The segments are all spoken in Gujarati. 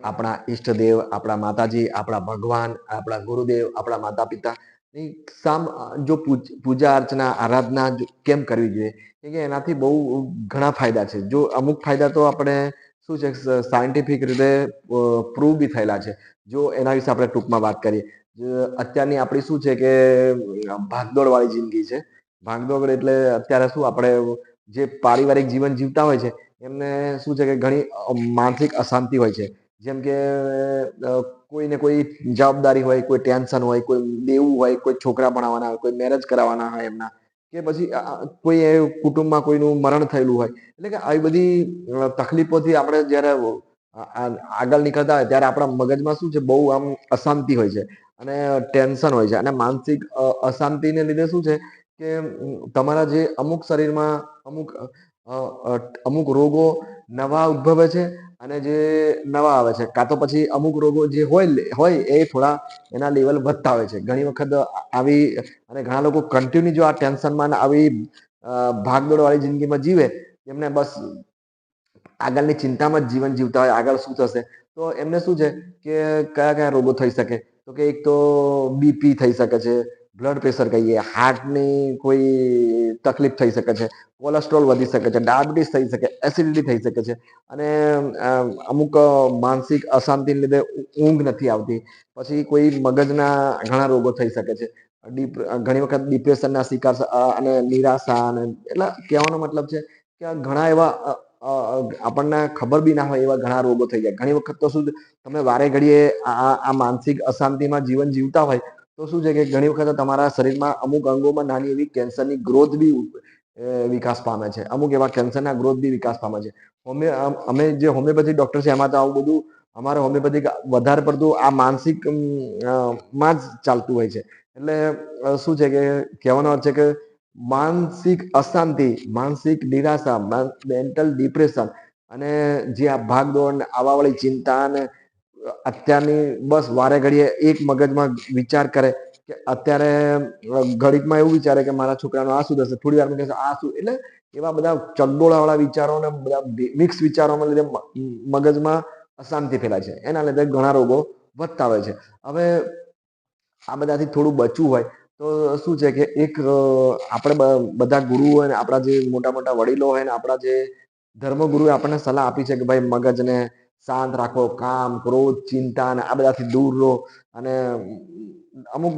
આપણા ઈષ્ટદેવ, આપણા માતાજી, આપણા ભગવાન, આપણા ગુરુદેવ, આપણા માતા પિતા ની જો પૂજા અર્ચના આરાધના કેમ કરવી જોઈએ? કેમ કે એનાથી બહુ ઘણા ફાયદા છે. જો અમુક ફાયદા તો આપણે શું છે સાયન્ટિફિક રીતે પ્રૂવ બી થયેલા છે. જો એના વિશે આપણે ટૂંકમાં વાત કરીએ, અત્યારની આપણી શું છે કે ભાગદોડ વાળી જિંદગી છે. ભાગદોડ એટલે અત્યારે શું આપણે જે પારિવારિક જીવન જીવતા હોય છે એમને શું છે કે ઘણી માનસિક અશાંતિ હોય છે. જેમ કે કોઈને કોઈ જવાબદારી હોય, કોઈ ટેન્શન હોય, કોઈ દેવું હોય, કોઈ છોકરા ભણાવવાના હોય, કોઈ મેરેજ કરાવવાના હોય એમના, કે પછી કોઈ કુટુંબમાં કોઈનું મરણ થયેલું હોય. એટલે કે આવી બધી તકલીફોથી આપણે જયારે આગળ નીકળતા હોય ત્યારે આપણા મગજમાં શું છે બહુ આમ અશાંતિ હોય છે અને ટેન્શન હોય છે. અને માનસિક અશાંતિને લીધે શું છે કે તમારા જે અમુક શરીરમાં અમુક રોગો નવા ઉદ્ભવે છે અને જે નવા આવે છે, કાં તો પછી અમુક રોગો જે હોય એ થોડા એના લેવલ વધતા હોય છે. ઘણી વખત આવી અને ઘણા લોકો કન્ટિન્યુ જો આ ટેન્શનમાં આવી ભાગદોડ વાળી જિંદગીમાં જીવે, એમને બસ આગળની ચિંતામાં જ જીવન જીવતા હોય, આગળ શું થશે, તો એમને શું છે કે કયા કયા રોગો થઈ શકે? તો કે એક તો બીપી થઈ શકે છે, બ્લડ પ્રેશર કહીએ, હાર્ટની કોઈ તકલીફ થઈ શકે છે, કોલેસ્ટ્રોલ વધી શકે છે, ડાયાબિટીસ થઈ શકે, એસિડિટી થઈ શકે છે. અને અમુક માનસિક અશાંતિને લીધે ઊંઘ નથી આવતી. પછી કોઈ મગજના ઘણા રોગો થઈ શકે છે. ઘણી વખત ડિપ્રેશનના શિકાર અને નિરાશા અને એટલે કહેવાનો મતલબ છે કે ઘણા એવા આપણને ખબર બી ના હોય એવા ઘણા રોગો થઈ જાય. ઘણી વખત તો શું તમે વારે ઘડીએ આ માનસિક અશાંતિમાં જીવન જીવતા હોય તો શું છે કે ઘણી વખત તમારા શરીરમાં અમુક અંગોમાં નાની એવી કેન્સરની ગ્રોથ બી વિકાસ પામે છે. અમુક એવા કેન્સરના ગ્રોથ બી વિકાસ પામે છે. અમે જે હોમિયોપેથિક ડોક્ટર છે એમાં તો આવું બધું અમારે હોમિયોપેથિક વધારે પડતું આ માનસિક માં જ ચાલતું હોય છે. એટલે શું છે કે કહેવાનો અર્થ છે કે માનસિક અશાંતિ, માનસિક નિરાશા, મેન્ટલ ડિપ્રેશન અને જે આ ભાગદોડ આવા વાળી ચિંતા અને અત્યારની બસ વારે ઘડીએ એક મગજમાં વિચાર કરે કે અત્યારે ઘડીકમાં એવું વિચારે કે મારા છોકરાનો આ શું થશે, થોડી વાર કહેશે આ શું, એટલે એવા બધા ચગડોળા વાળા વિચારો ને બધા મિક્સ વિચારોના લીધે મગજમાં અશાંતિ ફેલાય છે. એના લીધે ઘણા રોગો વધતા હોય છે. હવે આ બધાથી થોડું બચવું હોય તો શું છે કે એક આપણે બધા ગુરુઓ હોય ને આપણા જે મોટા મોટા વડીલો હોય ને આપણા જે ધર્મગુરુએ આપણને સલાહ આપી છે કે ભાઈ મગજને શાંત રાખો, કામ, ક્રોધ, ચિંતા અને આ બધાથી દૂર રહો. અને અમુક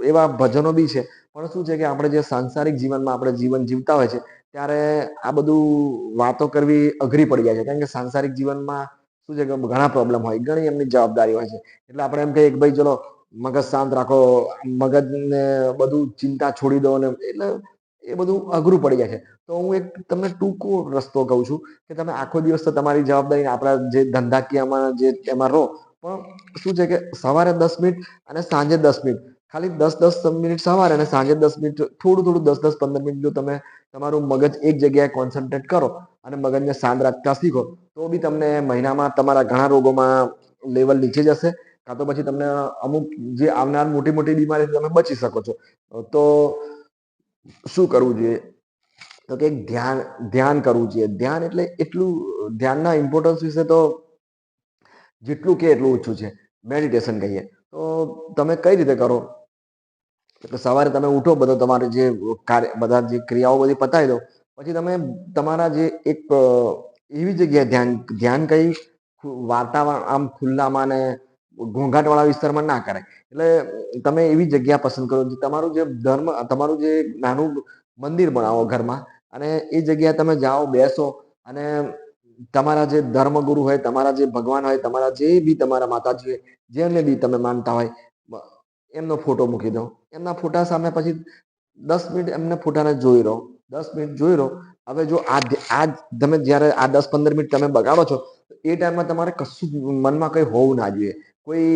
એવા ભજનો બી છે. પણ શું છે કે આપણે જે સાંસારિક જીવનમાં આપણે જીવન જીવતા હોય છે ત્યારે આ બધું વાતો કરવી અઘરી પડી જાય છે. કારણ કે સાંસારિક જીવનમાં શું છે કે ઘણા પ્રોબ્લેમ હોય, ઘણી એમની જવાબદારી હોય છે. એટલે આપણે એમ કહીએ કે ભાઈ ચલો મગજ શાંત રાખો, મગજને બધું ચિંતા છોડી દો ને, એટલે એ બધું અઘરું પડી જાય છે. તો હું એક તમને ટૂંકો રસ્તો કહું છું કે તમે આખો દિવસ તો તમારી જવાબદારી આપણા જે ધંધાકીયમાં જે એમાં રહો, પણ શું છે કે સવારે 10 મિનિટ અને સાંજે 10 મિનિટ, ખાલી 10-10 મિનિટ સવારે અને સાંજે 10 મિનિટ થોડું થોડું 10-10-15 મિનિટ જો તમે તમારું મગજ એક જગ્યાએ કોન્સન્ટ્રેટ કરો અને મગજને શાંત રાખતા શીખો તો બી તમને મહિનામાં તમારા ઘણા રોગોમાં લેવલ નીચે જશે. કાં તો પછી તમને અમુક જે આવનાર મોટી મોટી બીમારીથી તમે બચી શકો છો. તો શું કરવું જોઈએ? તો કે ધ્યાન કરવું જોઈએ. ધ્યાન એટલે એટલું ધ્યાનના ઇમ્પોર્ટન્સ વિશે તો જેટલું કે એટલું ઓછું છે. મેડિટેશન કહીએ તો તમે કઈ રીતે કરો? સવારે તમે ઉઠો, બધો તમારે જે બધા જે ક્રિયાઓ બધી પતાવી દો, પછી તમે તમારા જે એક એવી જગ્યાએ ધ્યાન કઈ વાતાવરણ આમ ખુલ્લામાં ને ઘોંઘાટ વાળા વિસ્તારમાં ના કરાય. એટલે તમે એવી જગ્યા પસંદ કરો, તમારું જે ધર્મ, તમારું જે નાનું મંદિર બનાવો ઘરમાં અને એ જગ્યાએ તમે જાઓ, બેસો અને તમારા જે ધર્મગુરુ હોય, તમારા જે ભગવાન હોય, તમારા જે બી તમારા માતાજી હોય, જેમને બી તમે માનતા હોય, એમનો ફોટો મૂકી દો. એમના ફોટા સામે પછી 10 મિનિટ એમને ફોટાને જોઈ રહો. 10 મિનિટ જોઈ રહો. હવે જો તમે જયારે આ 10-15 મિનિટ તમે બગાડો છો, એ ટાઈમમાં તમારે કશું મનમાં કઈ હોવું ના જોઈએ. કોઈ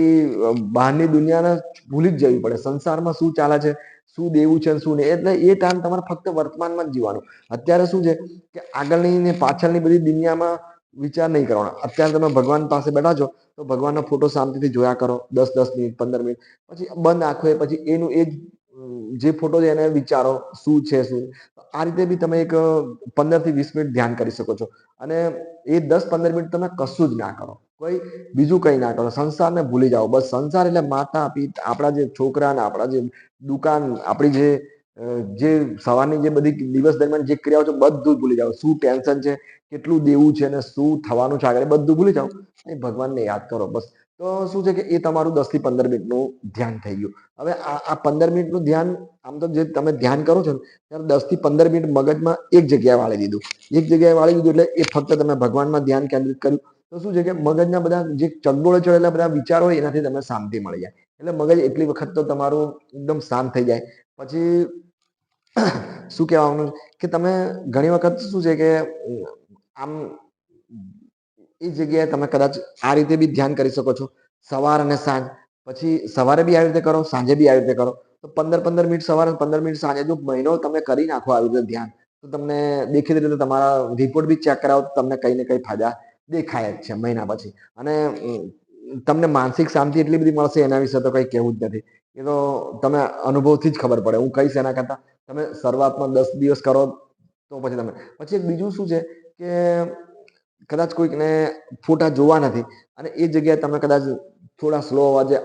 બહારની દુનિયાને ભૂલી જ જવી પડે. સંસારમાં શું ચાલે છે, શું દેવું છે, શું નહીં, એટલે એ ટાઈમ તમારે ફક્ત વર્તમાનમાં જ જીવવાનું. અત્યારે શું છે કે આગળની ને પાછળની બધી દુનિયામાં વિચાર નહીં કરવાનો. અત્યારે તમે ભગવાન પાસે બેઠા છો તો ભગવાનનો ફોટો શાંતિથી જોયા કરો 10-10 મિનિટ, 15 મિનિટ, પછી બંધ આંખો પછી એનું એ જે ફોટો છે એને વિચારો શું છે શું. આ રીતે બી તમે એક 15 થી 20 મિનિટ ધ્યાન કરી શકો છો. અને એ 10-15 મિનિટ તમે કશું જ ના કરો, કોઈ બીજું કંઈ ના કરો, સંસારને ભૂલી જાઓ. બસ સંસાર એટલે માતા પિતા, આપણા જે છોકરા ને આપણા જે દુકાન, આપણી જે સવારની જે બધી દિવસ દરમિયાન જે ક્રિયાઓ છે બધું જ ભૂલી જાઓ. શું ટેન્શન છે, કેટલું દેવું છે, ને શું થવાનું છે આગળ, બધું ભૂલી જાઓ અને ભગવાનને યાદ કરો બસ. તો શું છે કે એ તમારું 10 થી 15 મિનિટનું ધ્યાન થઈ ગયું. હવે આ 15 મિનિટનું ધ્યાન, આમ તો જે તમે ધ્યાન કરો છો ને ત્યારે 10 થી 15 મિનિટ મગજમાં એક જગ્યાએ વાળી દીધું. એક જગ્યાએ વાળી દીધું એટલે એ ફક્ત તમે ભગવાનમાં ધ્યાન કેન્દ્રિત કર્યું. તો શું છે કે મગજના બધા જે ચગડોળે ચડેલા બધા વિચારો હોય એનાથી તમને શાંતિ મળી જાય. એટલે મગજ એટલી વખત તો તમારું એકદમ શાંત થઈ જાય. પછી શું કહેવાનું કે તમે ઘણી વખત શું છે કે આમ એ જગ્યાએ તમે કદાચ આ રીતે બી ધ્યાન કરી શકો છો, સવાર અને સાંજ. પછી સવારે બી આવી રીતે કરો, સાંજે બી આવી રીતે કરો. તો 15-15 મિનિટ સવારે, 15 મિનિટ સાંજે, જો મહિનો તમે કરી નાખો આવી રીતે ધ્યાન, તો તમને દેખીતી રીતે તમારા રિપોર્ટ બી ચેક કરાવો તો તમને કઈ ને કઈ ફાયદા દેખાય જ છે મહિના પછી. અને તમને માનસિક શાંતિ એટલી બધી મળશે એના વિશે તો કઈ કહેવું જ નથી. એ તો તમે અનુભવથી જ ખબર પડે. હું કહીશ એના કરતા તમે શરૂઆતમાં 10 દિવસ કરો તો પછી તમે, પછી એક બીજું શું છે કે કદાચ કોઈકને ફોટા જોવા નથી અને એ જગ્યાએ તમે કદાચ થોડા સ્લો અવાજે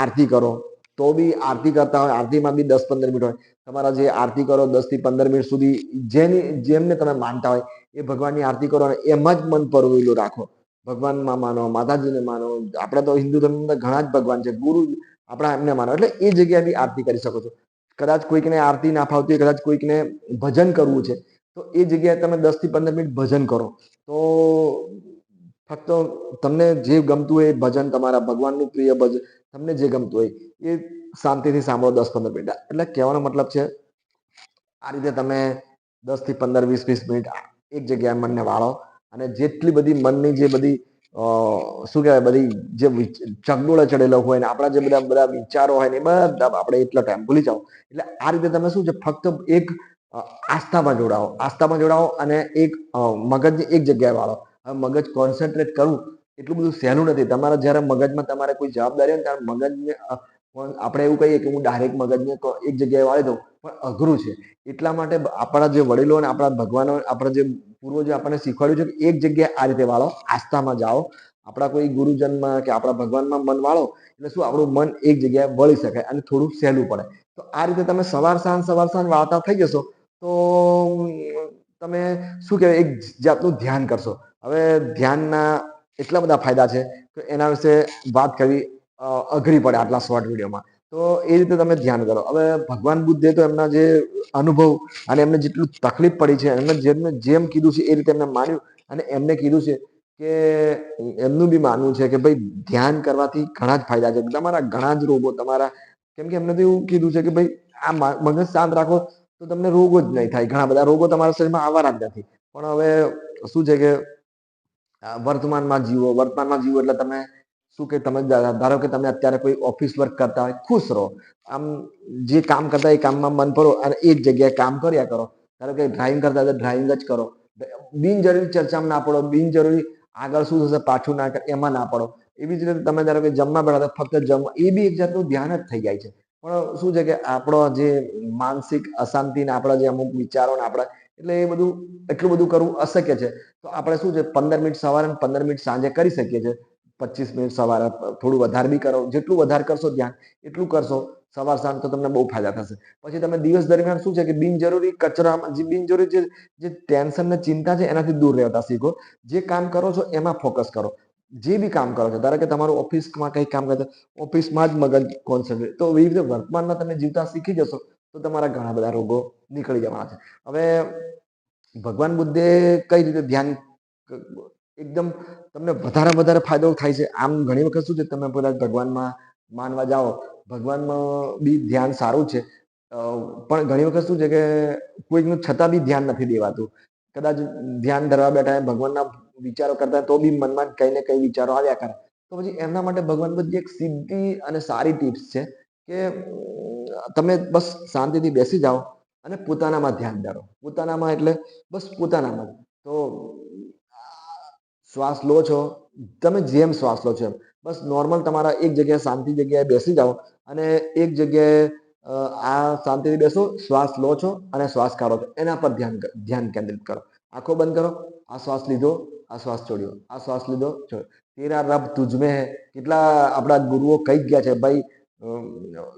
આરતી કરો તો બી, આરતી કરતા હોય, આરતીમાં બી 10-15 મિનિટ હોય, તમારા જે આરતી કરો 10 થી 15 મિનિટ સુધી, જેમને તમે માનતા હોય એ ભગવાનની આરતી કરો અને એમાં જ મન પરવેલું રાખો. ભગવાનમાં માનો, માતાજીને માનો, આપણે તો હિન્દુ ધર્મમાં ઘણા જ ભગવાન છે, ગુરુ આપણા એમને માનો, એટલે એ જગ્યાએ બી આરતી કરી શકો છો. કદાચ કોઈકને આરતી ના ફાવતી હોય, કદાચ કોઈકને ભજન કરવું છે, તો એ જગ્યાએ તમે 10 થી 15 મિનિટ ભજન કરો. તો ફક્ત તમને જે ગમતું હોય એ ભજન, તમારા ભગવાનનું પ્રિય ભજન, તમને જે ગમતું હોય એ શાંતિથી સાંભળો 10-15 મિનિટ. એટલે કહેવાનો મતલબ છે આ રીતે તમે 10 થી 15, 20-20 મિનિટ એક જગ્યાએ મનને વાળો અને જેટલી બધી મનની જે બધી શું કહેવાય, બધી જે ચગડોળે ચડેલો હોય ને આપણા જે બધા બધા વિચારો હોય ને એ બધા આપણે એટલો ટાઈમ ભૂલી જાઓ. એટલે આ રીતે તમે શું છે ફક્ત એક આસ્થામાં જોડાઓ અને એક મગજની એક જગ્યાએ વાળો. હવે મગજ કોન્સન્ટ્રેટ કરવું એટલું બધું સહેલું નથી. તમારા જ્યારે મગજમાં તમારે કોઈ જવાબદારી હોય ને ત્યારે મગજને આપણે એવું કહીએ કે હું ડાયરેક્ટ મગજને એક જગ્યાએ વાળી દઉં, પણ અઘરું છે. એટલા માટે આપણા જે વડીલો અને આપણા ભગવાનો, આપણા જે પૂર્વજો આપણને શીખવાડ્યું છે કે એક જગ્યાએ આ રીતે વાળો, આસ્થામાં જાઓ. આપણા કોઈ ગુરુજનમાં કે આપણા ભગવાનમાં મન વાળો એટલે શું આપણું મન એક જગ્યાએ વળી શકાય અને થોડું સહેલું પડે. તો આ રીતે તમે સવાર સાંજ વાળતા થઈ જશો તો તમે શું કહેવાય, એક જાતનું ધ્યાન કરશો. હવે ધ્યાનના એટલા બધા ફાયદા છે તો એના વિશે વાત કરવી અઘરી પડે આટલા શોર્ટ વિડીયોમાં. તો એ રીતે તમે ધ્યાન કરો. હવે ભગવાન બુદ્ધે તો એમના જે અનુભવ અને એમને જેટલું તકલીફ પડી છે, એમને જેમ કીધું છે એ રીતે એમને માન્યું અને એમને કીધું છે કે એમનું બી માનવું છે કે ભાઈ ધ્યાન કરવાથી ઘણા જ ફાયદા છે. તમારા ઘણા જ રોગો તમારા, કેમ કે એમને તો એવું કીધું છે કે ભાઈ આ મગજ શાંત રાખો તો તમને રોગો જ નહીં થાય. ઘણા બધા રોગો તમારા શરીરમાં આવવાના જ નથી. પણ હવે શું છે કે વર્તમાનમાં જીવો એટલે તમે શું કે તમે ધારો કે તમે અત્યારે કોઈ ઓફિસ વર્ક કરતા હોય, ખુશ રહો. આમ જે કામ કરતા હોય એ કામમાં મન ભરો અને એક જગ્યાએ કામ કર્યા કરો. ધારો કે ડ્રાઇવિંગ કરતા હોય તો ડ્રાઇવિંગ જ કરો. બિનજરૂરી ચર્ચામાં ના પડો, બિનજરૂરી આગળ શું થશે પાછું ના એમાં ના પડો. એવી જ રીતે તમે ધારો કે જમવા બેઠા તો ફક્ત જમવા, એ બી એક જાતનું ધ્યાન જ થઈ જાય છે. પણ શું છે કે આપણો જે માનસિક અશાંતિ ને આપણા જે અમુક વિચારો ને આપણા, એટલે એ બધું એટલું બધું કરવું અશક્ય છે. તો આપણે શું છે 15 મિનિટ સવારે અને 15 મિનિટ સાંજે કરી શકીએ છીએ. 25 મિનિટ સવારે, થોડું વધારે બી કરો, જેટલું વધારે કરશો ધ્યાન એટલું કરશો સવાર સાંજ તો તમને બહુ ફાયદા થશે. પછી તમે દિવસ દરમિયાન શું છે કે બિનજરૂરી કચરામાં, જે બિનજરૂરી જે ટેન્શન ને ચિંતા છે એનાથી દૂર રહેતા શીખો. જે કામ કરો છો એમાં ફોકસ કરો. જે બી કામ કરો છો, ધારો કે તમારું ઓફિસમાં કંઈ કામ કરતા ઓફિસમાં જ મગજ કોન્સન્ટ્રેટ, તો એવી રીતે વર્તમાનમાં તમે જીવતા શીખી જશો તો તમારા ઘણા બધા રોગો નીકળી જવાના છે. હવે ભગવાન બુદ્ધે કઈ રીતે ધ્યાન એકદમ તમને વધારે ફાયદો થાય છે. આમ ઘણી વખત શું છે તમે બધા ભગવાનમાં માનવા જાઓ, ભગવાનમાં બી ધ્યાન સારું છે, પણ ઘણી વખત શું છે કે કોઈકનું છતાં બી ધ્યાન નથી દેવાતું. કદાચ ધ્યાન ધરવા બેઠા ભગવાનના વિચારો કરતા તો બી મનમાં કઈ ને કઈ વિચારો આવ્યા કરે. તો પછી એમના માટે ભગવાન બુદ્ધની એક સીધી અને સારી ટીપ્સ છે કે તમે બસ શાંતિથી બેસી જાઓ અને પોતાનામાં ધ્યાન ધરો. પોતાનામાં એટલે બસ પોતાનામાં. તો શ્વાસ લો છો, તમે જેમ શ્વાસ લો છો એમ બસ નોર્મલ તમારા એક જગ્યાએ શાંતિ જગ્યાએ બેસી જાઓ અને એક જગ્યાએ આ શાંતિથી બેસો, શ્વાસ લો છો અને શ્વાસ કાઢો છો એના પર ધ્યાન કેન્દ્રિત કરો. આંખો બંધ કરો, આ શ્વાસ લીધો, આ શ્વાસ છોડ્યો, આ શ્વાસ લીધો, છોડ્યો. તેરા રબ તુજમે હે, કેટલા આપણા ગુરુઓ કહી ગયા છે ભાઈ.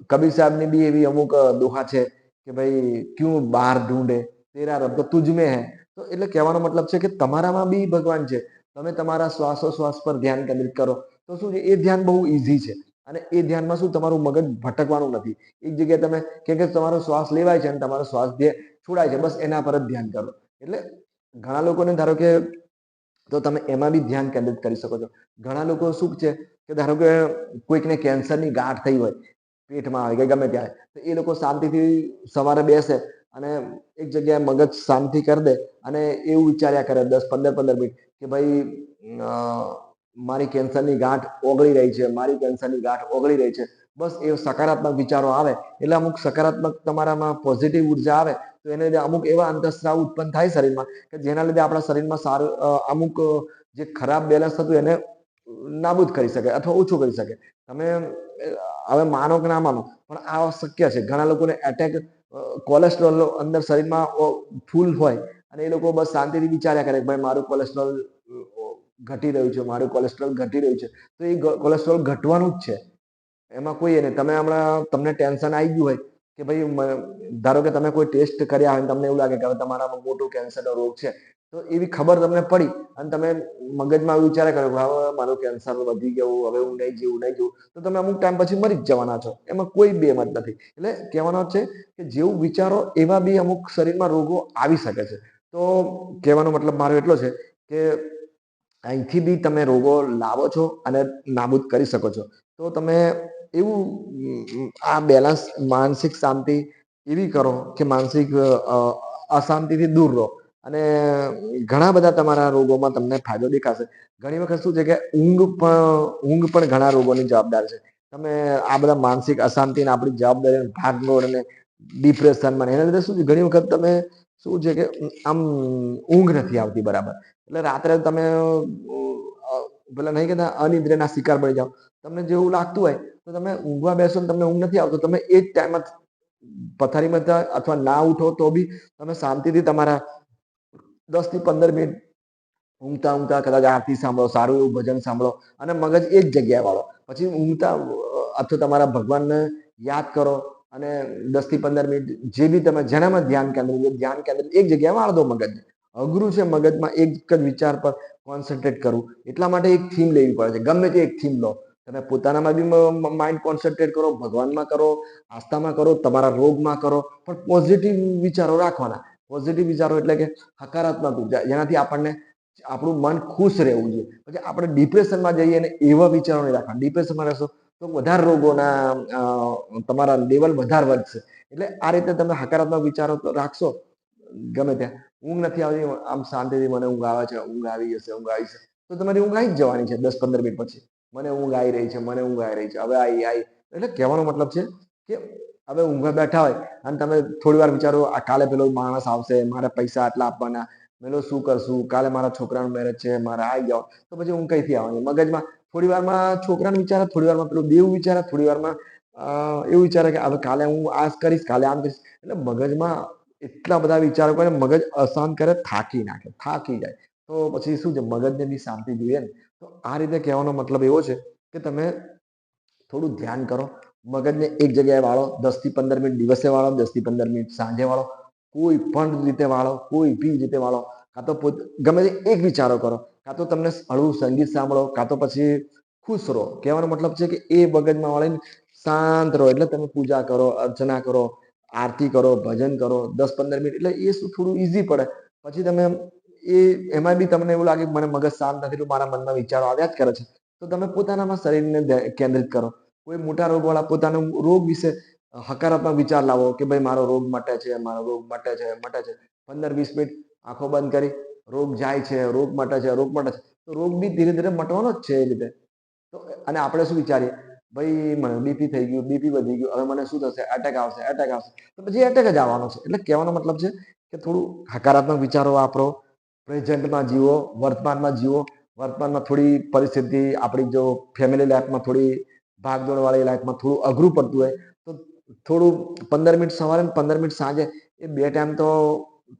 કબીર સાહેબની બી એવી અમુક દોહા છે કે ભાઈ ક્યું બહાર ઢૂંઢે, તેરા રબ તો તુજમે હે. તો એટલે કહેવાનો મતલબ છે કે તમારામાં બી ભગવાન છે. તમે તમારા શ્વાસોશ્વાસ પર ધ્યાન કેન્દ્રિત કરો તો શું છે, એ ધ્યાન બહુ ઈઝી છે. અને એ ધ્યાનમાં શું, તમારું મગજ ભટકવાનું નથી. એક જગ્યાએ તમે કે તમારો શ્વાસ લેવાય છે અને તમારો શ્વાસ જે છોડાય છે, બસ એના પર જ ધ્યાન કરો. એટલે ઘણા લોકોને ધારો કે, તો તમે એમાં બી ધ્યાન કેન્દ્રિત કરી શકો છો. ઘણા લોકો શું છે કે ધારો કે કોઈકને કેન્સરની ગાંઠ થઈ હોય, પેટમાં આવે કે ગમે ત્યારે, તો એ લોકો શાંતિથી સવારે બેસે અને એક જગ્યાએ મગજ શાંતિ કરી દે અને એવું વિચાર્યા કરે 10-15 મિનિટ કે ભાઈ મારી કેન્સરની ગાંઠ ઓગળી રહી છે, મારી કેન્સરની ગાંઠ ઓગળી રહી છે. બસ એ સકારાત્મક વિચારો આવે એટલે અમુક સકારાત્મક તમારામાં પોઝિટિવ ઉર્જા આવે, તો એને લીધે અમુક એવા અંતઃસ્રાવ ઉત્પન્ન થાય શરીરમાં કે જેના લીધે આપણા શરીરમાં સારું અમુક જે ખરાબ બેલેન્સ થતું એને નાબૂદ કરી શકે અથવા ઓછું કરી શકે. તમે હવે માનો કે ના માનો, પણ આ શક્ય છે. ઘણા લોકોને એટેક, કોલેસ્ટ્રોલ અંદર શરીરમાં ફૂલ હોય અને એ લોકો બસ શાંતિથી વિચાર્યા કરે ભાઈ મારું કોલેસ્ટ્રોલ ઘટી રહ્યું છે, મારું કોલેસ્ટ્રોલ ઘટી રહ્યું છે. તો એ કોલેસ્ટ્રોલ ઘટવાનું જ છે, એમાં કોઈ નહીં. તમે હમણાં તમને ટેન્શન આવી ગયું હોય કે ભાઈ ધારો કે તમે કોઈ ટેસ્ટ કર્યા હોય તમને એવું લાગે કે હવે તમારામાં મોટું કેન્સરનો રોગ છે, તો એવી ખબર તમને પડી અને તમે મગજમાં વિચારે કરો હવે મારું કેન્સર વધી ગયું, હવે હું નહીં જીવું, નહીં જીવું, તો તમે અમુક ટાઈમ પછી મરી જ જવાના છો. એમાં કોઈ બે મત નથી. એટલે કહેવાનો છે કે જેવું વિચારો એવા બી અમુક શરીરમાં રોગો આવી શકે છે. તો કહેવાનો મતલબ મારો એટલો છે કે અહીંથી બી તમે રોગો લાવો છો અને નાબૂદ કરી શકો છો. તો તમે એવું આ બેલેન્સ, માનસિક શાંતિ એવી કરો કે માનસિક અશાંતિથી દૂર રહો અને ઘણા બધા તમારા રોગોમાં તમને ફાયદો દેખાશે. ઘણી વખત શું છે કે ઊંઘ પણ ઘણા રોગોની જવાબદાર છે. તમે આ બધા માનસિક અશાંતિ ને આપણી જવાબદારી ભાગદોડ ને ડિપ્રેશનમાં એના લીધે શું છે, ઘણી વખત તમે શું છે કે આમ ઊંઘ નથી આવતી બરાબર. એટલે રાત્રે તમે પેલા નહીં કહેતા અનિદ્રાના શિકાર બની જાઓ. તમને જેવું લાગતું હોય તો તમે ઊંઘવા બેસો ને તમને ઊંઘ નથી આવતો, તમે એ જ ટાઈમ પથારીમાં અથવા ના ઉઠો તો બી તમે શાંતિથી તમારા 10 થી 15 મિનિટ ઊંઘતા ઊંઘતા કદાચ આરતી સાંભળો, સારું એવું ભજન સાંભળો અને મગજ એ જ જગ્યાએ વાળો. પછી ઊંઘતા અથવા તમારા ભગવાનને યાદ કરો અને 10 થી 15 મિનિટ જે બી તમે જેનામાં ધ્યાન કેન્દ્રિત એક જગ્યાએ વાળ દો મગજને. અઘરું છે મગજમાં એક જ વિચાર પર કોન્સન્ટ્રેટ કરવું. એટલા માટે એક થીમ લેવી પડે છે. ગમે તે એક થીમ લો, તમે પોતાનામાં બી માઇન્ડ કોન્સન્ટ્રેટ કરો, ભગવાનમાં કરો, આસ્થામાં કરો, તમારા રોગમાં કરો, પણ પોઝિટિવ વિચારો રાખવાના. પોઝિટિવ વિચારો એટલે કે હકારાત્મક ઉર્જા, જેનાથી આપણને આપણું મન ખુશ રહેવું જોઈએ. પછી આપણે ડિપ્રેશનમાં જઈએ ને એવા વિચારો નહીં રાખવા. ડિપ્રેશનમાં રહેશો તો વધારે રોગોના તમારા લેવલ વધારે વધશે. એટલે આ રીતે તમે હકારાત્મક વિચારો રાખશો ગમે ત્યાં. ઊંઘ નથી આવતી, આમ શાંતિથી મને ઊંઘ આવે છે, ઊંઘ આવી જશે, ઊંઘ આવી જશે, તો તમારી ઊંઘ આવી જ જવાની છે 10-15 મિનિટ પછી. મને ઊંઘ આવી રહી છે, મને ઊંઘ આવી રહી છે, હવે આવી. એટલે કહેવાનો મતલબ છે કે હવે ઊંઘવા બેઠા હોય અને તમે થોડી વાર વિચારો આ કાલે પેલો માણસ આવશે, મારે પૈસા આટલા આપવાના, પેલો શું કરશું, કાલે મારા છોકરાનું મેરેજ છે, મારે આવી જાઓ. તો પછી ઊંઘ કઈથી આવવાની? મગજમાં થોડી વારમાં છોકરાનું વિચારે, થોડી વારમાં પેલું દેવું વિચારે, થોડી વારમાં એવું વિચારે કે હવે કાલે હું આ કરીશ, કાલે આમ કરીશ. એટલે મગજમાં એટલા બધા વિચારો કરે, મગજ અશાંત કરે, થાકી નાખે, થાકી જાય. તો પછી શું છે, મગજને બી શાંતિ જોઈએ ને. તો આ રીતે કહેવાનો મતલબ એવો છે કે તમે થોડું ધ્યાન કરો, મગજને એક જગ્યાએ વાળો. 10 થી 15 મિનિટ દિવસે વાળો, 10 થી 15 મિનિટ સાંજે વાળો, કોઈ પણ રીતે વાળો, કોઈ બી રીતે વાળો. કાં તો ગમે તે એક વિચારો કરો, કાં તો તમને હળવું સંગીત સાંભળો, કાં તો પછી ખુશ રહો. કહેવાનો મતલબ છે કે એ મગજમાં વાળીને શાંત રહો. એટલે તમે પૂજા કરો, અર્ચના કરો, આરતી કરો, ભજન કરો 10-15 મિનિટ. એટલે એ શું થોડું ઈઝી પડે. પછી તમે એમાં બી તમને એવું લાગે મને મગજ શાંત નથી, મારા મનમાં વિચારો આવ્યા જ કરે છે, તો તમે પોતાનામાં શરીરને કેન્દ્રિત કરો. કોઈ મોટા રોગવાળા પોતાના રોગ વિશે હકારાત્મક વિચાર લાવો કે ભાઈ મારો રોગ મટે છે, મારો રોગ મટે છે, મટે છે. 15-20 મિનિટ આંખો બંધ કરી, રોગ જાય છે, રોગ મટે છે, રોગ મટે છે. તો રોગ બી ધીરે ધીરે મટવાનો જ છે એ રીતે. તો અને આપણે શું વિચારીએ, ભાઈ મને બીપી થઈ ગયું, બીપી વધી ગયું, હવે મને શું થશે, એટેક આવશે, એટેક આવશે. તો પછી એટેક જ આવવાનો છે. એટલે કહેવાનો મતલબ છે કે થોડું હકારાત્મક વિચારો વાપરો, પ્રેઝન્ટમાં જીવો, વર્તમાનમાં જીવો. વર્તમાનમાં થોડી પરિસ્થિતિ આપણી જો ફેમિલી લાઈફમાં થોડી ભાગદોડ વાળી લાઈફમાં થોડું અઘરું પડતું હોય તો થોડું 15 મિનિટ સવારે ને 15 મિનિટ સાંજે, એ બે ટાઈમ તો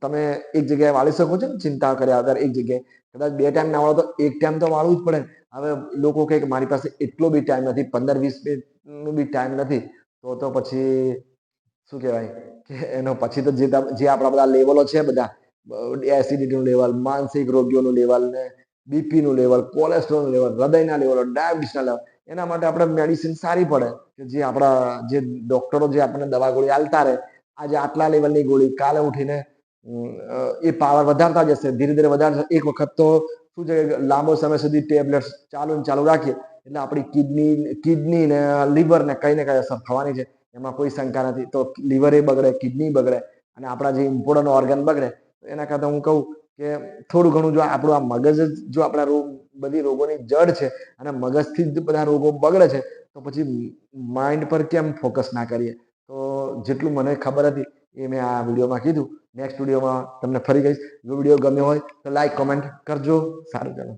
તમે એક જગ્યાએ વાળી શકો છો ને, ચિંતા કર્યા વગર એક જગ્યાએ. કદાચ 2 ટાઈમ ના વાળો તો 1 ટાઈમ તો વાળવું જ પડે. હવે લોકો કહે કે મારી પાસે એટલો બી ટાઈમ નથી, 15-20 મિનિટનો બી ટાઈમ નથી, તો પછી શું કહેવાય કે એનો પછી તો જે આપણા બધા લેવલો છે બધા, એસિડિટીનું લેવલ, માનસિક રોગીઓનું લેવલ, ને બીપીનું લેવલ, કોલેસ્ટ્રોલનું લેવલ, હૃદયના લેવલ, ડાયાબિટીસના લેવલ, એના માટે આપણે મેડિસિન સારી પડે કે જે આપણા જે ડોક્ટરો જે આપણને દવા ગોળી આલતા રહે, આજે આટલા લેવલની ગોળી, કાલે ઉઠીને એ પાવર વધારતા જશે, ધીરે ધીરે વધારશે. એક વખત તો શું છે કે લાંબો સમય સુધી ટેબ્લેટ ચાલુ રાખીએ એટલે આપણી કિડની ને લીવર ને કઈ અસર થવાની છે, એમાં કોઈ શંકા નથી. તો લીવર બગડે, કિડની બગડે અને આપણા જે ઇમ્પોર્ટન્ટ ઓર્ગન બગડે. એના કરતા હું કહું કે થોડું ઘણું જો આપણું આ મગજ જો આપણા બધી રોગોની જડ છે અને મગજથી જ બધા રોગો બગડે છે, તો પછી માઇન્ડ પર કેમ ફોકસ ના કરીએ. તો જેટલું મને ખબર હતી એ મેં આ વિડીયોમાં કીધું. નેક્સ્ટ વિડીયોમાં તમને ફરી કહીશ. જો વિડીયો ગમ્યો હોય તો લાઈક કોમેન્ટ કરજો. સારું ચાલો.